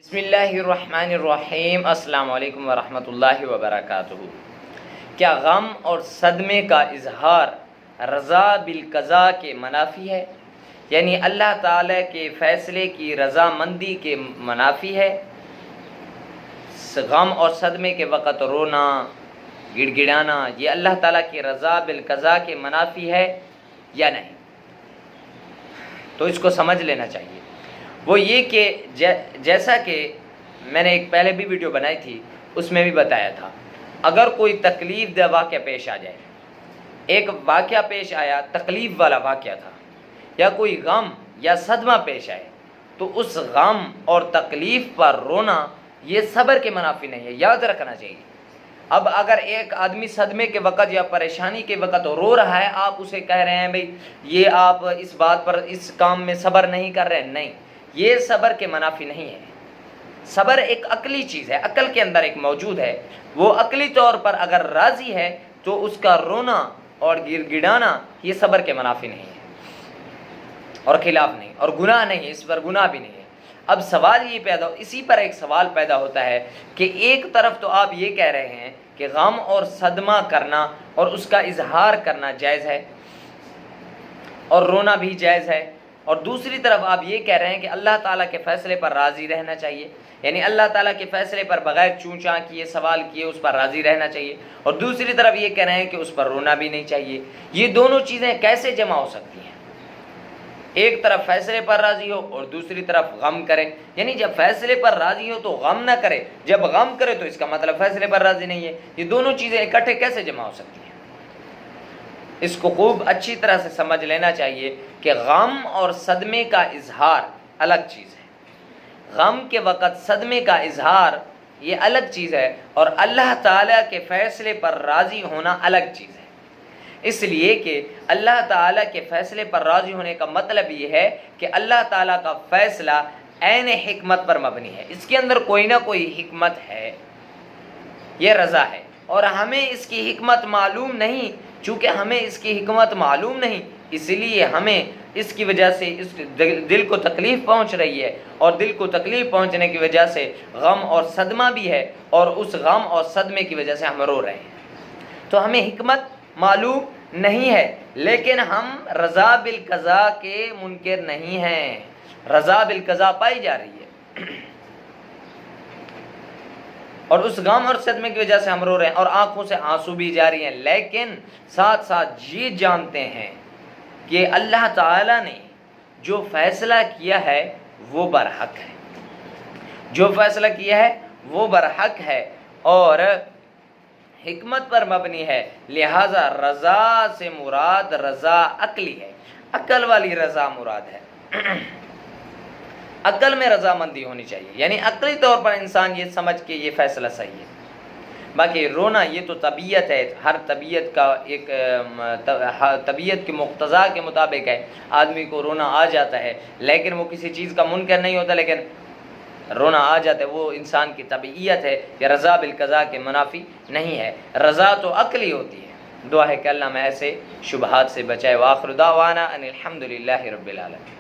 بسم اللہ الرحمن الرحیم۔ السلام علیکم ورحمۃ اللہ وبرکاتہ۔ کیا غم اور صدمے کا اظہار رضا بالقضاء کے منافی ہے؟ یعنی اللہ تعالیٰ کے فیصلے کی رضامندی کے منافی ہے؟ غم اور صدمے کے وقت رونا، گڑ گڑانا، یہ اللہ تعالیٰ کی رضا بالقضاء کے منافی ہے یا نہیں؟ تو اس کو سمجھ لینا چاہیے۔ وہ یہ کہ جیسا کہ میں نے ایک پہلے بھی ویڈیو بنائی تھی، اس میں بھی بتایا تھا، اگر کوئی تکلیف دہ واقعہ پیش آ جائے، ایک واقعہ پیش آیا تکلیف والا واقعہ تھا، یا کوئی غم یا صدمہ پیش آئے، تو اس غم اور تکلیف پر رونا یہ صبر کے منافی نہیں ہے، یاد رکھنا چاہیے۔ اب اگر ایک آدمی صدمے کے وقت یا پریشانی کے وقت رو رہا ہے، آپ اسے کہہ رہے ہیں بھئی یہ آپ اس بات پر اس کام میں صبر نہیں کر رہے، نہیں، یہ صبر کے منافی نہیں ہے۔ صبر ایک عقلی چیز ہے، عقل کے اندر ایک موجود ہے، وہ عقلی طور پر اگر راضی ہے تو اس کا رونا اور گڑ گڑانا یہ صبر کے منافی نہیں ہے اور خلاف نہیں، اور گناہ نہیں ہے، اس پر گناہ بھی نہیں ہے۔ اب سوال یہ اسی پر ایک سوال پیدا ہوتا ہے کہ ایک طرف تو آپ یہ کہہ رہے ہیں کہ غم اور صدمہ کرنا اور اس کا اظہار کرنا جائز ہے اور رونا بھی جائز ہے، اور دوسری طرف آپ یہ کہہ رہے ہیں کہ اللہ تعالیٰ کے فیصلے پر راضی رہنا چاہیے، یعنی اللہ تعالیٰ کے فیصلے پر بغیر چوں چاں کیے سوال کیے اس پر راضی رہنا چاہیے، اور دوسری طرف یہ کہہ رہے ہیں کہ اس پر رونا بھی نہیں چاہیے۔ یہ دونوں چیزیں کیسے جمع ہو سکتی ہیں؟ ایک طرف فیصلے پر راضی ہو اور دوسری طرف غم کرے، یعنی جب فیصلے پر راضی ہو تو غم نہ کرے، جب غم کرے تو اس کا مطلب فیصلے پر راضی نہیں ہے۔ یہ دونوں چیزیں اکٹھے کیسے جمع ہو سکتی ہیں؟ اس کو خوب اچھی طرح سے سمجھ لینا چاہیے کہ غم اور صدمے کا اظہار الگ چیز ہے۔ غم کے وقت صدمے کا اظہار یہ الگ چیز ہے، اور اللہ تعالیٰ کے فیصلے پر راضی ہونا الگ چیز ہے۔ اس لیے کہ اللہ تعالیٰ کے فیصلے پر راضی ہونے کا مطلب یہ ہے کہ اللہ تعالیٰ کا فیصلہ عین حکمت پر مبنی ہے، اس کے اندر کوئی نہ کوئی حکمت ہے، یہ رضا ہے، اور ہمیں اس کی حکمت معلوم نہیں۔ چونکہ ہمیں اس کی حکمت معلوم نہیں، اس لیے ہمیں اس کی وجہ سے اس دل کو تکلیف پہنچ رہی ہے، اور دل کو تکلیف پہنچنے کی وجہ سے غم اور صدمہ بھی ہے، اور اس غم اور صدمے کی وجہ سے ہم رو رہے ہیں۔ تو ہمیں حکمت معلوم نہیں ہے، لیکن ہم رضا بالقضاء کے منکر نہیں ہیں، رضا بالقضاء پائی جا رہی ہے، اور اس غم اور صدمے کی وجہ سے ہم رو رہے ہیں، اور آنکھوں سے آنسو بھی جاری ہیں، لیکن ساتھ ساتھ یہ جانتے ہیں کہ اللہ تعالیٰ نے جو فیصلہ کیا ہے وہ برحق ہے، جو فیصلہ کیا ہے وہ برحق ہے اور حکمت پر مبنی ہے، لہذا رضا سے مراد رضا عقلی ہے، عقل والی رضا مراد ہے۔ عقل میں رضامندی ہونی چاہیے، یعنی عقلی طور پر انسان یہ سمجھ کے یہ فیصلہ صحیح ہے۔ باقی رونا یہ تو طبیعت ہے، ہر طبیعت کا ایک طبیعت کے مقتضا کے مطابق ہے، آدمی کو رونا آ جاتا ہے، لیکن وہ کسی چیز کا منکر نہیں ہوتا، لیکن رونا آ جاتا ہے، وہ انسان کی طبیعت ہے، یہ رضا بالقضاء کے منافی نہیں ہے۔ رضا تو عقلی ہوتی ہے۔ دعا ہے کہ اللہ میں ایسے شبہات سے بچائے۔ وآخر دعوانا ان الحمد للہ رب العالمین۔